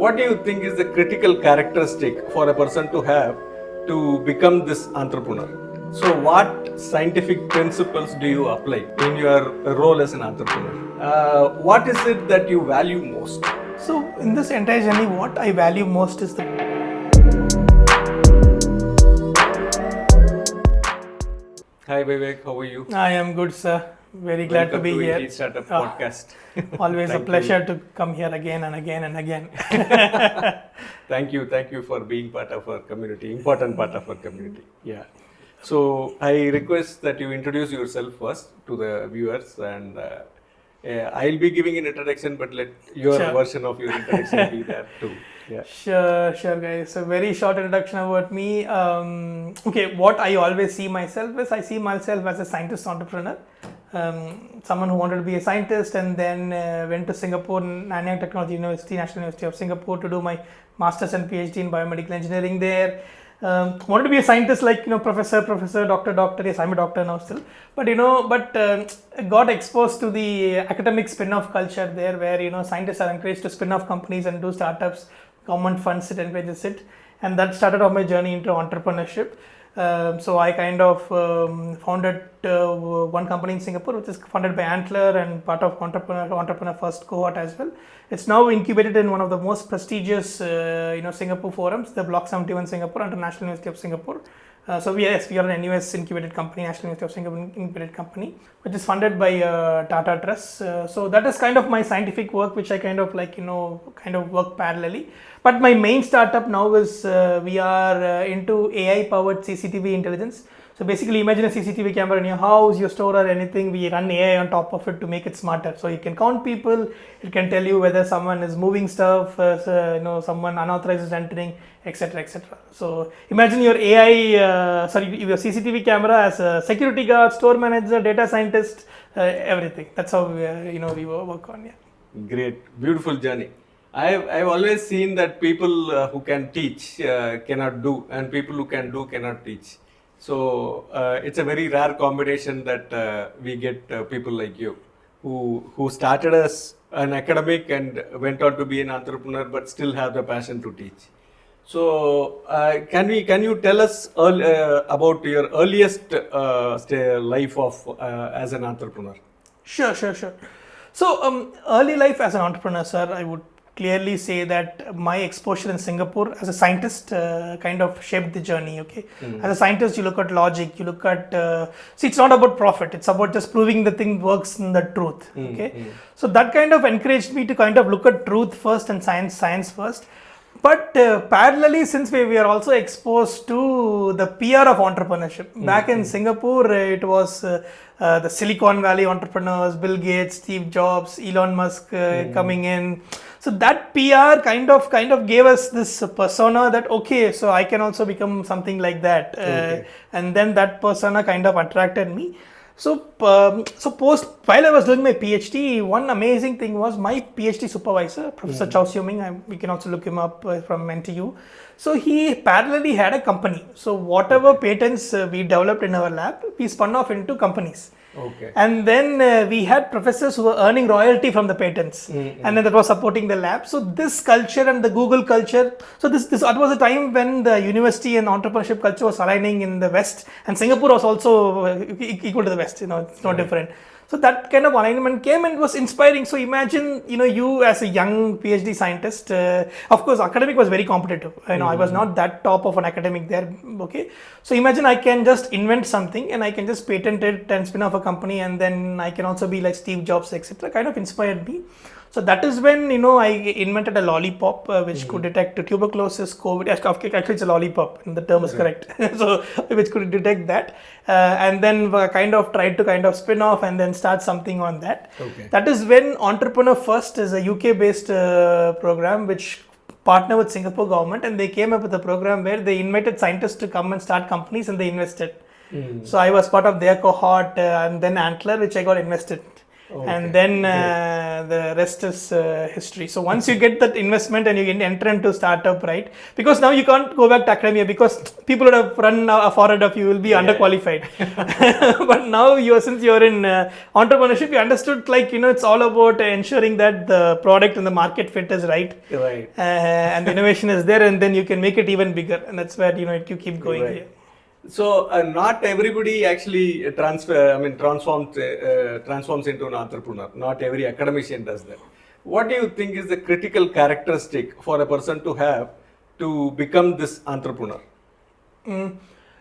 what do you think is the critical characteristic for a person to have to become this entrepreneur? So what scientific principles do you apply in your role as an entrepreneur? What is it that you value most? So in this entire journey, what I value most is the... Hi Vivek, how are you? I am good, sir. Very glad to be here. Welcome to Startup Podcast. Always a pleasure to come here again and again and again. Thank you for being part of our community, important part of our community. Yeah. So I request that you introduce yourself first to the viewers, and I'll be giving an introduction, but let your version of your introduction be there too. Yeah. Sure, guys. So very short introduction about me. Okay, what I always see myself is I see myself as a scientist entrepreneur. Someone who wanted to be a scientist and then went to Singapore, Nanyang Technology University, National University of Singapore to do my master's and PhD in biomedical engineering there. Wanted to be a scientist like, professor, doctor. Yes, I'm a doctor now still. But, got exposed to the academic spin-off culture there where, scientists are encouraged to spin off companies and do startups. Government funds it, encourages it. And that started off my journey into entrepreneurship. So I kind of founded one company in Singapore, which is funded by Antler and part of Entrepreneur First cohort as well. It's now incubated in one of the most prestigious, Singapore forums, the Block 71 Singapore under National University of Singapore. So we are an NUS incubated company, National University of Singapore incubated company, which is funded by Tata Trust. So that is kind of my scientific work, which I kind of work parallelly. But my main startup now is we are into AI-powered CCTV intelligence. So basically imagine a CCTV camera in your house, your store or anything, we run AI on top of it to make it smarter. So you can count people, it can tell you whether someone is moving stuff, someone unauthorized is entering, etc, etc. So imagine your your CCTV camera as a security guard, store manager, data scientist, everything. That's how we work on. Yeah. Great, beautiful journey. I've always seen that people who can teach cannot do, and people who can do cannot teach. So it's a very rare combination that we get people like you who started as an academic and went on to be an entrepreneur, but still have the passion to teach. So can you tell us about your earliest life of as an entrepreneur? Sure. So early life as an entrepreneur, sir, I would clearly say that my exposure in Singapore as a scientist kind of shaped the journey. Okay, as a scientist, you look at logic, you look at see, it's not about profit, it's about just proving the thing works in the truth. Okay, so that kind of encouraged me to kind of look at truth first and science first. But parallelly, since we are also exposed to the PR of entrepreneurship. Back in Singapore, it was the Silicon Valley entrepreneurs, Bill Gates, Steve Jobs, Elon Musk coming in. So that PR kind of gave us this persona that, okay, so I can also become something like that. And then that persona kind of attracted me. So while I was doing my PhD, one amazing thing was my PhD supervisor, Professor Chow Siu Ming, we can also look him up from NTU. So he parallelly had a company. So whatever patents we developed in our lab, we spun off into companies. Okay. And then we had professors who were earning royalty from the patents, and then that was supporting the lab. So this culture and the Google culture, so that was a time when the university and entrepreneurship culture was aligning in the West, and Singapore was also equal to the West. It's not different. So that kind of alignment came and was inspiring. So imagine, you as a young PhD scientist, of course, academic was very competitive. I was not that top of an academic there. Okay. So imagine I can just invent something and I can just patent it and spin off a company, and then I can also be like Steve Jobs, etc. Kind of inspired me. So that is when, I invented a lollipop which could detect tuberculosis, COVID. Actually, it's a lollipop, and the term is correct. So which could detect that, and then kind of tried to spin off and then start something on that. Okay. That is when Entrepreneur First is a UK-based program which partnered with Singapore government, and they came up with a program where they invited scientists to come and start companies, and they invested. So I was part of their cohort, and then Antler, which I got invested. And then the rest is history. So once you get that investment and you enter into startup, right? Because now you can't go back to academia because people would have run forward of you will be underqualified. But now since you're in entrepreneurship, you understood it's all about ensuring that the product and the market fit is right. And the innovation is there, and then you can make it even bigger, and that's where you keep going here. So not everybody actually transforms into an entrepreneur. Not every academician does that. What do you think is the critical characteristic for a person to have to become this entrepreneur?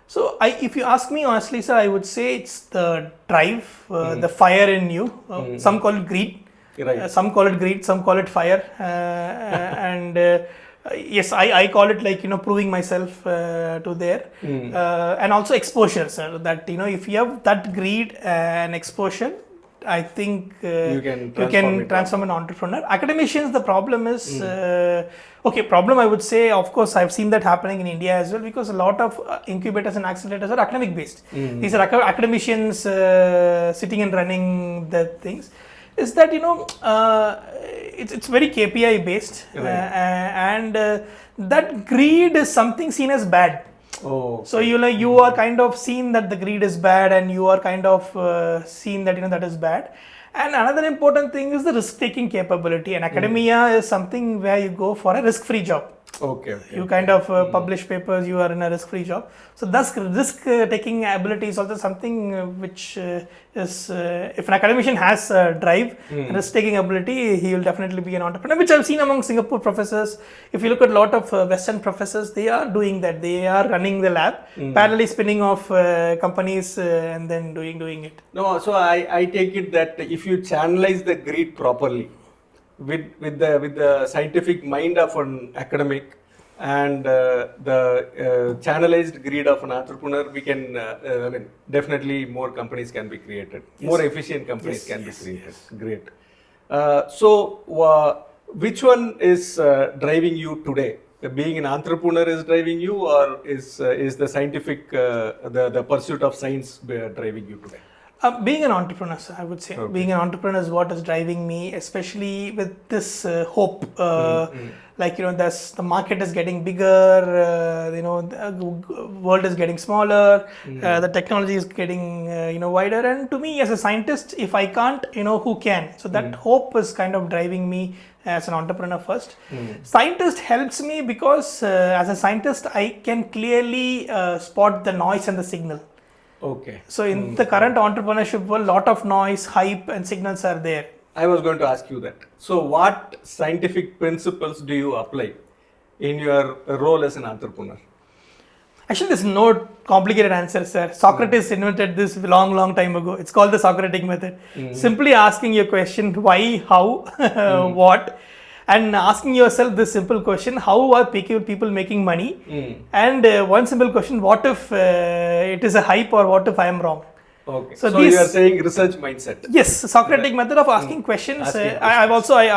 So if you ask me honestly, sir, I would say it's the drive, the fire in you. Some call it greed. Some call it greed, some call it fire, and yes, I call it proving myself to there, and also exposure, sir. That if you have that greed and exposure, I think you can transform an entrepreneur. Academicians, the problem is problem. I would say, of course, I've seen that happening in India as well, because a lot of incubators and accelerators are academic based. These are academicians sitting and running the things. Is that it's very KPI based, and that greed is something seen as bad. So you are kind of seen that the greed is bad, and you are kind of seen that that is bad. And another important thing is the risk taking capability, and academia is something where you go for a risk free job. You kind of publish papers, you are in a risk-free job. So thus risk-taking ability is also something which is, if an academician has drive, risk-taking ability, he will definitely be an entrepreneur, which I've seen among Singapore professors. If you look at a lot of Western professors, they are doing that. They are running the lab, parallelly spinning off companies and then doing it. No, so I take it that if you channelize the greed properly, with the scientific mind of an academic and the channelized greed of an entrepreneur, we can definitely more companies can be created, more efficient companies can be created. Great. So which one is driving you today? Being an entrepreneur is driving you, or is the scientific the pursuit of science driving you today? Being an entrepreneur, sir, I would say. Being an entrepreneur is what is driving me, especially with this hope. The market is getting bigger, the world is getting smaller, the technology is getting wider. And to me, as a scientist, if I can't, who can? So that hope is kind of driving me as an entrepreneur first. Scientist helps me because as a scientist, I can clearly spot the noise and the signal. So in the current entrepreneurship world, a lot of noise, hype and signals are there. I was going to ask you that. So what scientific principles do you apply in your role as an entrepreneur? Actually, there's no complicated answer, sir. Socrates invented this long time ago. It's called the Socratic method. Simply asking your question, why, how, what, and asking yourself this simple question: how are people making money? And one simple question: what if it is a hype, or what if I am wrong? So you are saying research mindset. Yes, Socratic method of asking questions. I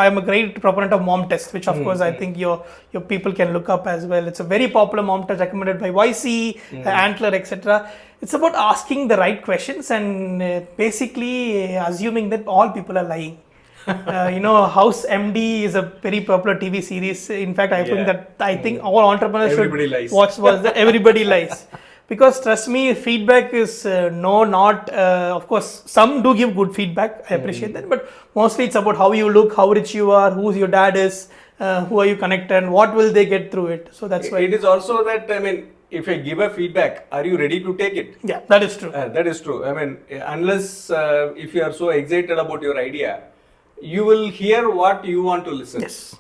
am a great proponent of mom test, which of course I think your people can look up as well. It's a very popular mom test recommended by YC, Antler, etc. It's about asking the right questions and basically assuming that all people are lying. House MD is a very popular TV series. In fact, I think all entrepreneurs should watch that everybody lies. Because trust me, feedback is of course, some do give good feedback. I appreciate that. But mostly it's about how you look, how rich you are, who your dad is, who are you connected, and what will they get through it. So that's why. It is also that, if I give a feedback, are you ready to take it? Yeah, that is true. That is true. Unless if you are so excited about your idea, you will hear what you want to listen. Yes.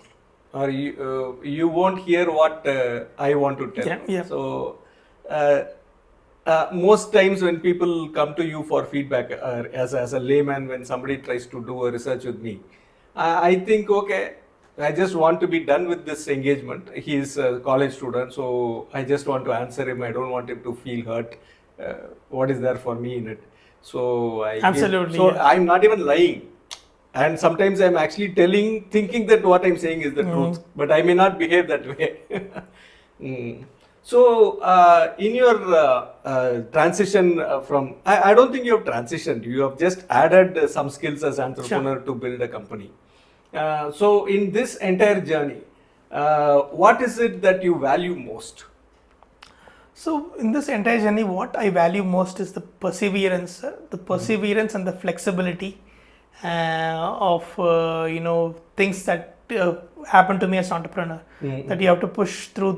Or you won't hear what I want to tell. Yeah. So most times when people come to you for feedback, as a layman, when somebody tries to do a research with me, I think, okay, I just want to be done with this engagement. He is a college student, so I just want to answer him. I don't want him to feel hurt. What is there for me in it? So absolutely. I'm not even lying. And sometimes I'm actually thinking that what I'm saying is the truth, but I may not behave that way. So, in your transition from, I don't think you have transitioned. You have just added some skills as entrepreneur to build a company. So, in this entire journey, what is it that you value most? So in this entire journey, what I value most is the perseverance, and the flexibility of things that happen to me as an entrepreneur. That you have to push through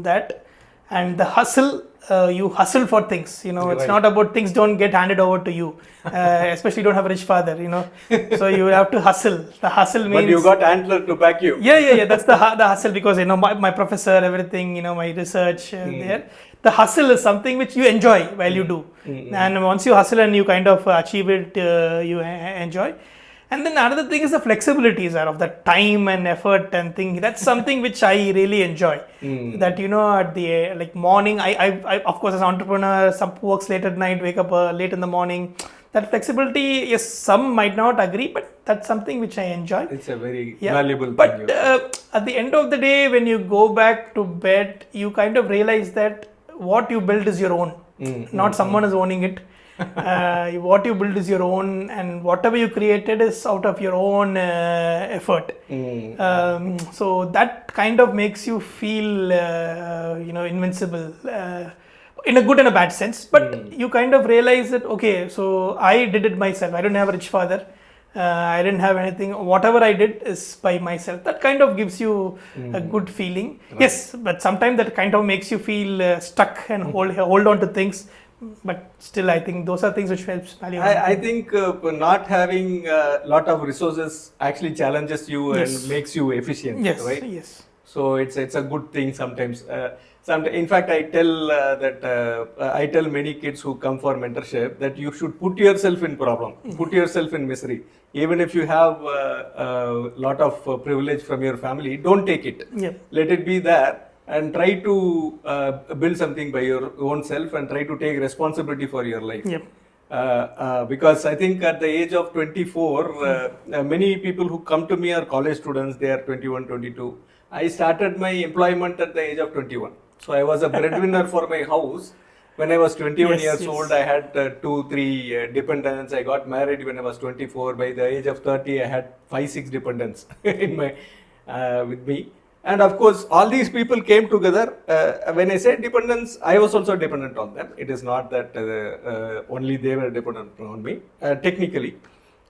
that, and the hustle. You hustle for things. It's not about things don't get handed over to you. Especially you don't have a rich father. So you have to hustle. The hustle means. But you got Antler to back you. Yeah. That's the hustle, because my professor, everything, my research there. The hustle is something which you enjoy while you do, and once you hustle and you kind of achieve it, you enjoy. And then another thing is the flexibilities of the time and effort and thing. That's something which I really enjoy. That at the morning, I of course as an entrepreneur, some works late at night, wake up late in the morning. That flexibility, yes, some might not agree, but that's something which I enjoy. It's a very valuable thing. But at the end of the day, when you go back to bed, you kind of realize that what you build is your own, not someone is owning it. What you build is your own, and whatever you created is out of your own effort. So that kind of makes you feel invincible in a good and a bad sense, but you kind of realize that, okay, so I did it myself. I don't have a rich father. I didn't have anything. Whatever I did is by myself. That kind of gives you a good feeling. Right. Yes, but sometimes that kind of makes you feel stuck and hold on to things. But still, I think those are things which helps value. I think not having a lot of resources actually challenges you and makes you efficient. Yes, right? Yes. So it's a good thing sometimes. In fact, I tell many kids who come for mentorship that you should put yourself in problem, put yourself in misery. Even if you have a lot of privilege from your family, don't take it. Let it be there. And try to build something by your own self and try to take responsibility for your life. Because I think at the age of 24, many people who come to me are college students, they are 21, 22. I started my employment at the age of 21. So I was a breadwinner for my house. When I was 21 years old, I had 2-3 dependents. I got married when I was 24. By the age of 30, I had 5-6 dependents with me. And of course, all these people came together. When I say dependence, I was also dependent on them. It is not that only they were dependent on me, technically.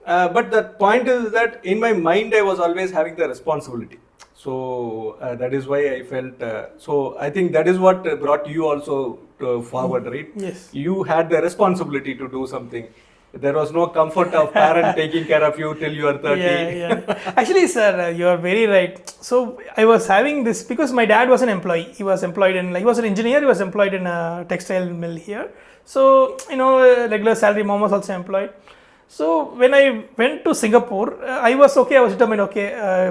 But the point is that in my mind, I was always having the responsibility. So that is why I felt, so I think that is what brought you also forward, right? Yes. You had the responsibility to do something. There was no comfort of parent taking care of you till you are 30. Actually, sir, you are very right. So I was having this because my dad was an employee. He was employed in, he was an engineer. He was employed in a textile mill here. So, regular salary, mom was also employed. So when I went to Singapore, I was okay. I was determined,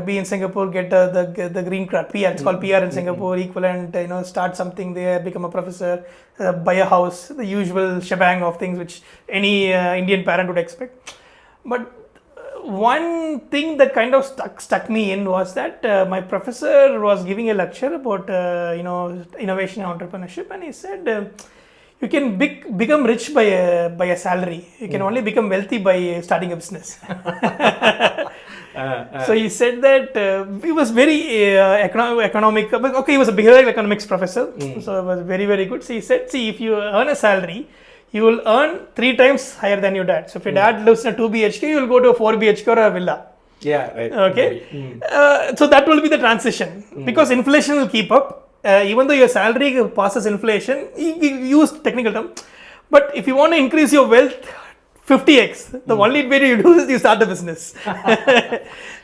be in Singapore, get the green card, PR. It's called PR in Singapore, equivalent. Start something there, become a professor, buy a house, the usual shebang of things which any Indian parent would expect. But one thing that kind of stuck me in was that my professor was giving a lecture about innovation and entrepreneurship, and he said. You can become rich by a salary. You can only become wealthy by starting a business. So he said that he was very economic. Okay, he was a behavioral economics professor. So it was very, very good. So he said, see, if you earn a salary, you will earn 3 times higher than your dad. So if your dad lives in a 2 BHK, you will go to a 4 BHK or a villa. Yeah, right. Okay. So that will be the transition because inflation will keep up. Even though your salary passes inflation, you use technical term, but if you want to increase your wealth 50x, the only way you do is you start a business.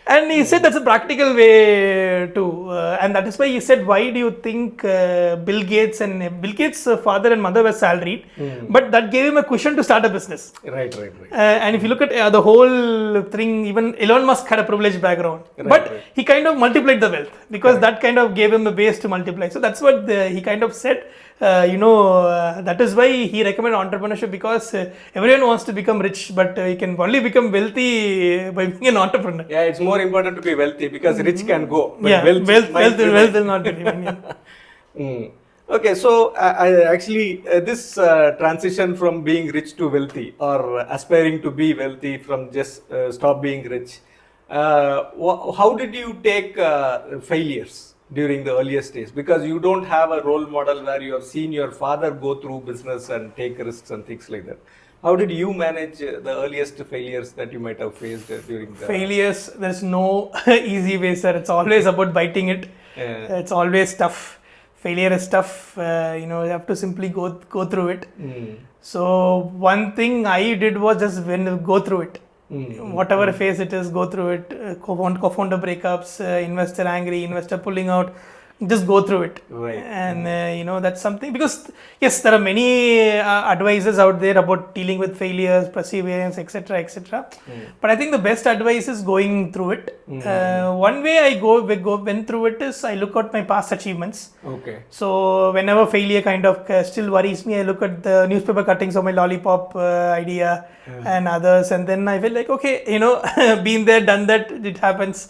And he said that's a practical way too, and that is why he said, why do you think Bill Gates' father and mother were salaried, but that gave him a cushion to start a business. Right. And if you look at the whole thing, even Elon Musk had a privileged background, but he kind of multiplied the wealth because that kind of gave him a base to multiply. So that's what he kind of said. That is why he recommended entrepreneurship, because everyone wants to become rich, but you can only become wealthy by being an entrepreneur. Yeah, it's more important to be wealthy because rich can go. But wealth will not be. Mm. Okay, so I actually this transition from being rich to wealthy or aspiring to be wealthy from just stop being rich. How did you take failures during the earliest days? Because you don't have a role model where you have seen your father go through business and take risks and things like that. How did you manage the earliest failures that you might have faced during the Failures, there's no easy way, sir. It's always about biting it. It's always tough. Failure is tough. You have to simply go through it. So one thing I did was just go through it. Whatever phase it is, go through it. Co-founder breakups, investor angry, investor pulling out. Just go through it. Right. And that's something, because yes, there are many advices out there about dealing with failures, perseverance, etc., etc. But I think the best advice is going through it. One way I went through it is I look at my past achievements. Okay. So whenever failure kind of still worries me, I look at the newspaper cuttings of my lollipop idea and others, and then I feel like, okay, been there, done that, it happens.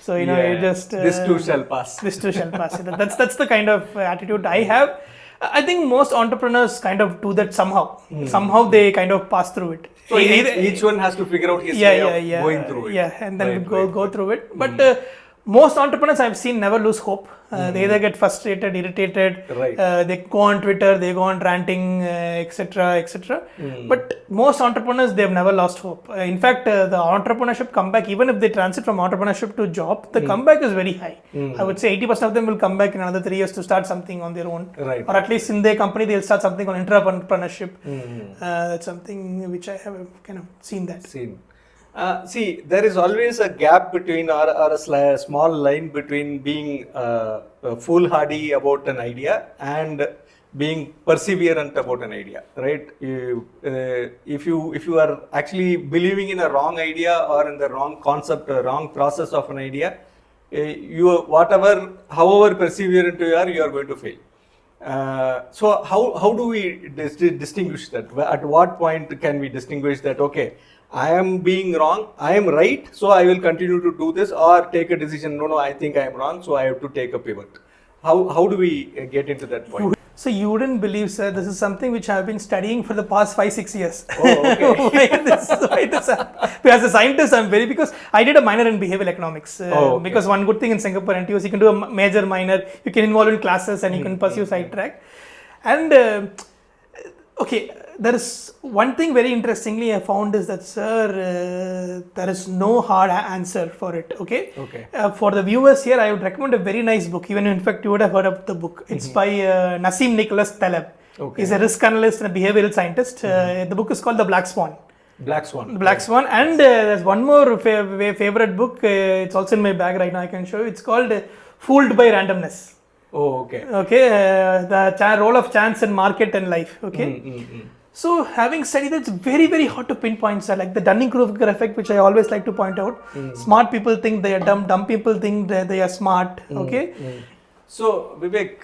So you just this too shall pass. This too shall pass. That's the kind of attitude I have. I think most entrepreneurs kind of do that somehow. Somehow they kind of pass through it. So each one has to figure out his way of going through it. Yeah, and then go through it. But most entrepreneurs I've seen never lose hope. They either get frustrated, irritated. Right. They go on Twitter, they go on ranting, etc., etc. But most entrepreneurs, they've never lost hope. In fact, the entrepreneurship comeback, even if they transit from entrepreneurship to job, the comeback is very high. I would say 80% of them will come back in another 3 years to start something on their own. Right. Or at least in their company, they'll start something on entrepreneurship. That's something which I have kind of seen that. See, there is always a gap between or a small line between being foolhardy about an idea and being perseverant about an idea, right? If you are actually believing in a wrong idea or in the wrong concept or wrong process of an idea, however perseverant you are going to fail. So how do we distinguish that? At what point can we distinguish that, okay, I am being wrong, I am right, so I will continue to do this, or take a decision, no, I think I am wrong, so I have to take a pivot. How do we get into that point? So you wouldn't believe, sir, this is something which I've been studying for the past 5-6 years. Oh, okay. As a scientist, because I did a minor in behavioral economics. Because one good thing in Singapore NTUs, you can do a major, minor, you can involve in classes and you can pursue sidetrack. And there is one thing very interestingly I found is that, sir, there is no hard answer for it. Okay. For the viewers here, I would recommend a very nice book. Even in fact, you would have heard of the book. It's by Nassim Nicholas Taleb. He's a risk analyst and a behavioral scientist. The book is called The Black Swan. Black Swan. Black Swan. And there's one more favorite book. It's also in my bag right now. I can show you. It's called Fooled by Randomness. The role of chance in market and life. So having studied that, it's very, very hard to pinpoint, sir. Like the Dunning-Kruger effect, which I always like to point out. Smart people think they are dumb. Dumb people think that they are smart. So Vivek,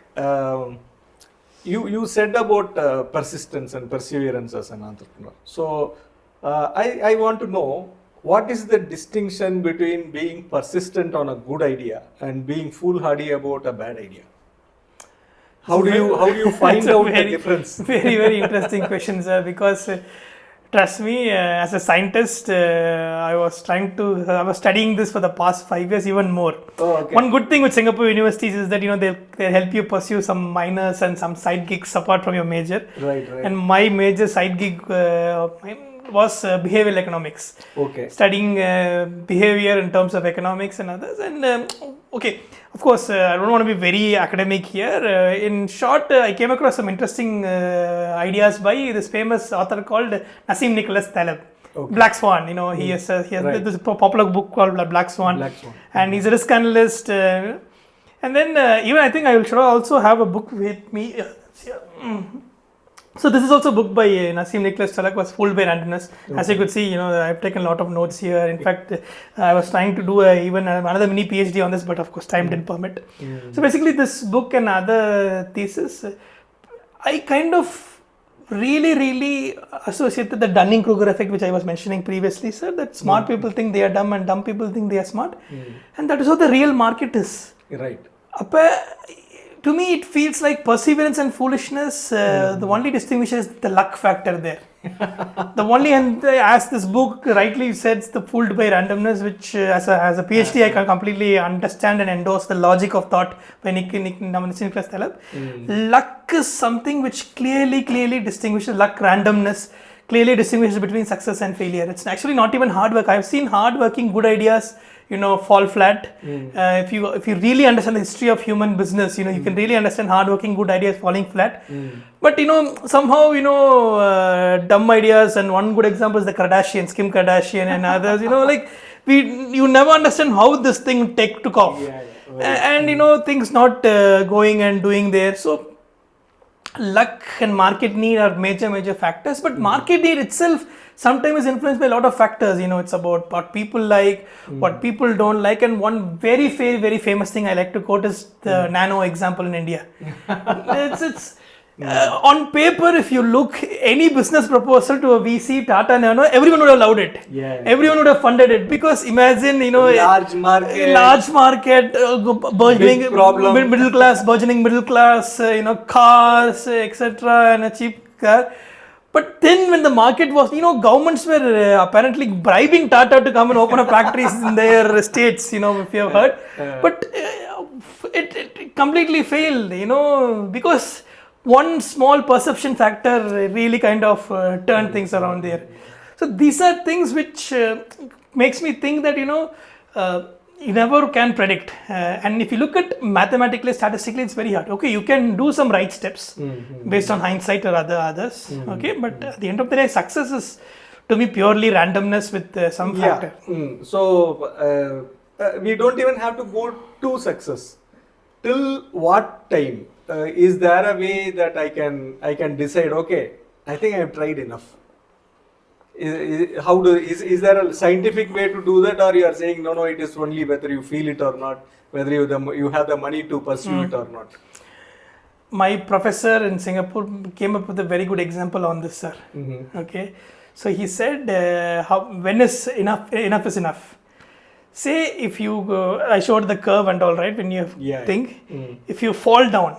you said about persistence and perseverance as an entrepreneur. So I want to know, what is the distinction between being persistent on a good idea and being foolhardy about a bad idea? How do you find out the difference? Very, very interesting question, sir, because trust me, as a scientist, I was studying this for the past 5 years, even more. One good thing with Singapore universities is that they'll help you pursue some minors and some side gigs apart from your major. Right. And my major side gig was behavioral economics. Studying behavior in terms of economics and others. And of course, I don't want to be very academic here. In short, I came across some interesting ideas by this famous author called Nassim Nicholas Taleb. Black Swan, he has this popular book called Black Swan. And he's a risk analyst. And then even I think I will also have a book with me. So this is also a book by Nassim Nicholas Taleb, was Fooled by Randomness. As you could see, I've taken a lot of notes here. In fact, I was trying to do even another mini PhD on this, but of course time didn't permit. So basically this book and other thesis, I kind of really associated the Dunning-Kruger effect, which I was mentioning previously, sir, that smart people think they are dumb and dumb people think they are smart. And that is how the real market is. Right. to me, it feels like perseverance and foolishness. The only distinction is the luck factor there. The only, and as this book rightly says, the fooled by randomness, which as a PhD, I can completely understand and endorse the logic of thought by Nicholas Taleb. Luck is something which clearly distinguishes luck, randomness, clearly distinguishes between success and failure. It's actually not even hard work. I've seen hard-working, good ideas, fall flat. If you really understand the history of human business, you can really understand hard-working, good ideas falling flat. But somehow dumb ideas, and one good example is the Kardashians, Kim Kardashian and others. You never understand how this thing took off, and things not going and doing there. So luck and market need are major factors, but market need itself sometimes is influenced by a lot of factors. It's about what people like, what people don't like, and one very famous thing I like to quote is the nano example in India. It's on paper, if you look any business proposal to a VC, Tata Nano, everyone would have loved it. Everyone would have funded it, because imagine large market, burgeoning burgeoning middle class, cars, etc., and a cheap car. But then when the market was, governments were apparently bribing Tata to come and open up factories in their states, if you have heard. But it completely failed, because one small perception factor really kind of turned things around there. So these are things which makes me think that, you never can predict. And if you look at mathematically, statistically, it's very hard. Okay, you can do some right steps based on hindsight or others. Okay, but at the end of the day, success is, to me, purely randomness with some factor. So we don't even have to go to success. Till what time? Is there a way that I can decide, okay, I think I have tried enough? Is there a scientific way to do that, or you are saying no, it is only whether you feel it or not, whether you have the money to pursue it or not? My professor in Singapore came up with a very good example on this, sir. Okay, so he said, when is enough is enough. Say if you I showed the curve and all, right, when you think, if you fall down,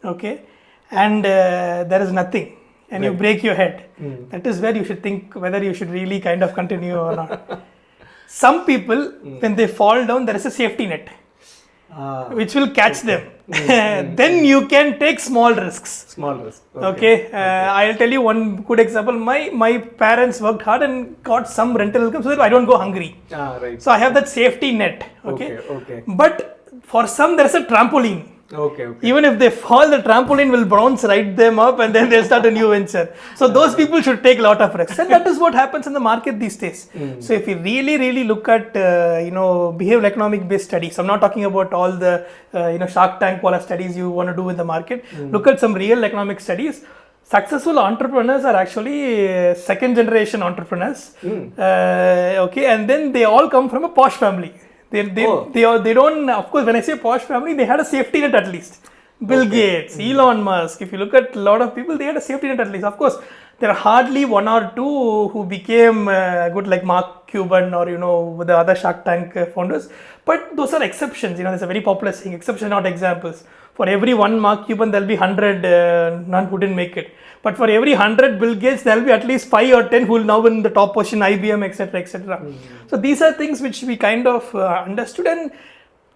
okay, and there is nothing, and you break your head, that is where you should think whether you should really kind of continue or not. Some people, when they fall down, there is a safety net which will catch them. Then you can take small risks. Okay. I'll tell you one good example. My parents worked hard and got some rental income so that I don't go hungry. Right. So I have that safety net. Okay. But for some, there is a trampoline. Okay. Even if they fall, the trampoline will bounce right them up, and then they'll start a new venture. So those people should take a lot of risks, and that is what happens in the market these days. So if you really look at behavioral economic based studies, I'm not talking about all the Shark Tank studies you want to do in the market. Look at some real economic studies. Successful entrepreneurs are actually second generation entrepreneurs. Okay, and then they all come from a posh family. They don't, of course, when I say posh family, they had a safety net at least. Bill Gates, Elon Musk, if you look at a lot of people, they had a safety net at least. Of course, there are hardly one or two who became good, like Mark Cuban or, the other Shark Tank founders. But those are exceptions. There's a very popular saying, exceptions, not examples. For every one Mark Cuban, there'll be 100 none who didn't make it. But for every 100 Bill Gates, there'll be at least 5 or 10 who will now in the top position, IBM, etc. So these are things which we kind of understood, and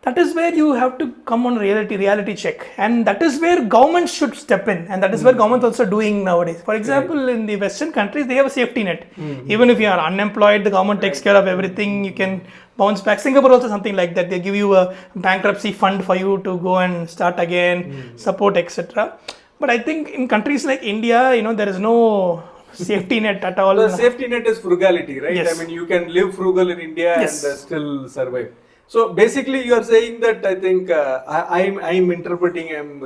that is where you have to come on reality check, and that is where governments should step in, and that is where governments also doing nowadays. For example, in the Western countries, they have a safety net. Even if you are unemployed, the government takes care of everything. You can bounce back. Singapore also something like that. They give you a bankruptcy fund for you to go and start again, support, etc. But I think in countries like India, there is no safety net at all. The safety net is frugality, right? Yes. I mean, you can live frugal in India and still survive. So basically, you are saying that I think I'm interpreting, I'm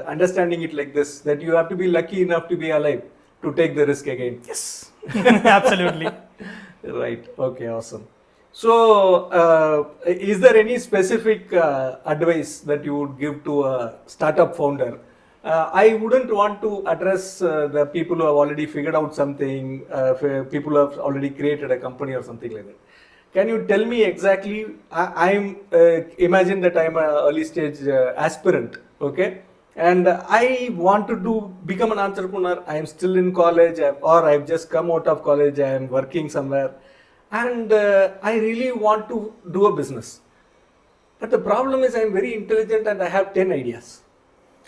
understanding it like this: that you have to be lucky enough to be alive to take the risk again. Yes, absolutely. Right. Okay. Awesome. So, is there any specific advice that you would give to a startup founder? I wouldn't want to address the people who have already figured out something, people who have already created a company or something like that. Can you tell me exactly? I'm imagine that I'm an early stage aspirant, okay, and I want to become an entrepreneur. I'm still in college, or I've just come out of college. I'm working somewhere, and I really want to do a business. But the problem is, I'm very intelligent and I have 10 ideas,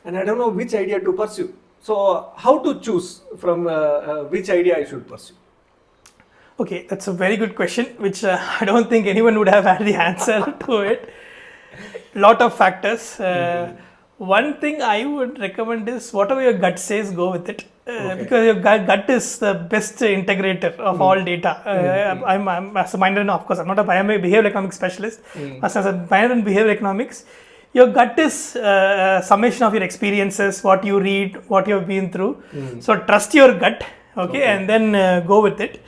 and I don't know which idea to pursue. So, how to choose from which idea I should pursue? Okay, that's a very good question, which I don't think anyone would have had the answer to it. Lot of factors. One thing I would recommend is whatever your gut says, go with it. Because your gut is the best integrator of all data. I'm as a minor, of course, I'm not I'm a behavioral economics specialist. As a minor in behavioral economics, your gut is a summation of your experiences, what you read, what you have been through. So trust your gut, okay. And then go with it.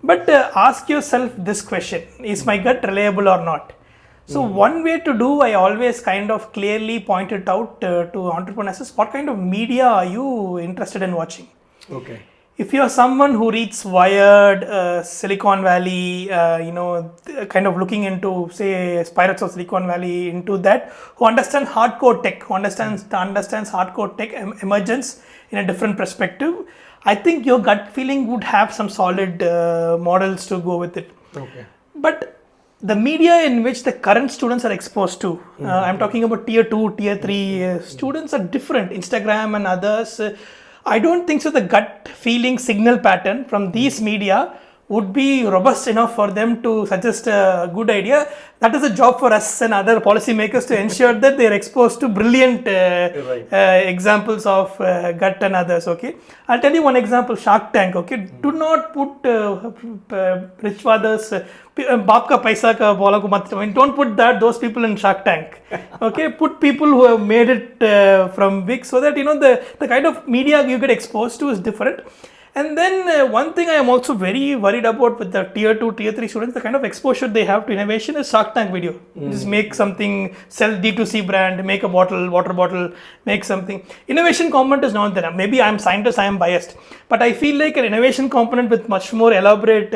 But ask yourself this question: is my gut reliable or not? So one way to do, I always kind of clearly point it out to entrepreneurs is what kind of media are you interested in watching? Okay. If you're someone who reads Wired, Silicon Valley, kind of looking into, say, Pirates of Silicon Valley, into that, who understands hardcore tech, who understands hardcore tech emergence in a different perspective, I think your gut feeling would have some solid models to go with it. Okay. But the media in which the current students are exposed to, I'm talking about tier 2, tier 3 students are different. Instagram and others, I don't think so. The gut feeling signal pattern from these media would be robust enough for them to suggest a good idea. That is a job for us and other policymakers to ensure that they are exposed to brilliant examples of gut and others. Okay, I'll tell you one example: Shark Tank. Okay, do not put rich fathers. बाप का पैसा का बोला को मत. I mean, don't put those people in Shark Tank. Okay, put people who have made it from big, so that the kind of media you get exposed to is different. And then one thing I am also very worried about with the tier 2, tier 3 students, the kind of exposure they have to innovation is Shark Tank video. Just make something, sell D2C brand, make a water bottle, make something. Innovation component is not there. Maybe I'm scientist, I am biased. But I feel like an innovation component with much more elaborate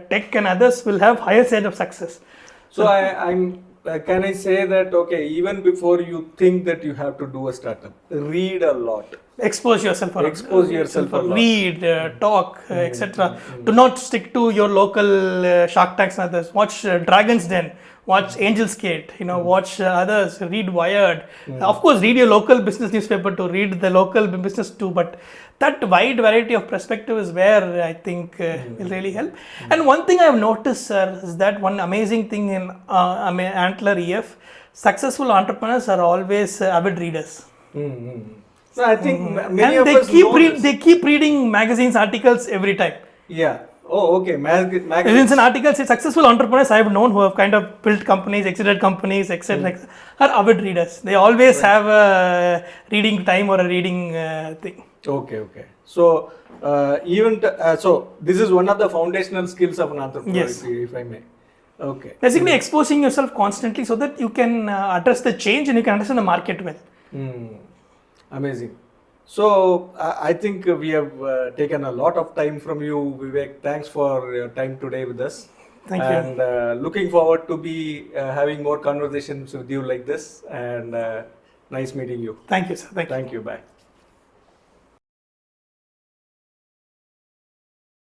tech and others will have higher chance of success. So can I say that, okay, even before you think that you have to do a startup, read a lot. Expose yourself a lot. Read, talk, etc. Do not stick to your local Shark Tanks and others. Watch Dragon's Den. Watch Angel's Gate. Watch others. Read Wired. Of course, read your local business newspaper to read the local business too. But that wide variety of perspective is where I think will really help. And one thing I have noticed, sir, is that one amazing thing in Antler EF, successful entrepreneurs are always avid readers. So I think many and of they us they keep reading magazines, articles every time. Yeah. Oh, okay. Magazines and articles say successful entrepreneurs I have known who have kind of built companies, exited companies, etc. are avid readers. They always have a reading time or a reading thing. Okay. So so this is one of the foundational skills of an entrepreneur, yes, if I may. Okay. Basically, exposing yourself constantly so that you can address the change and you can understand the market well. Amazing. So I think we have taken a lot of time from you, Vivek. Thanks for your time today with us. Thank you. And looking forward to be having more conversations with you like this. And nice meeting you. Thank you, sir. Thank you. Bye.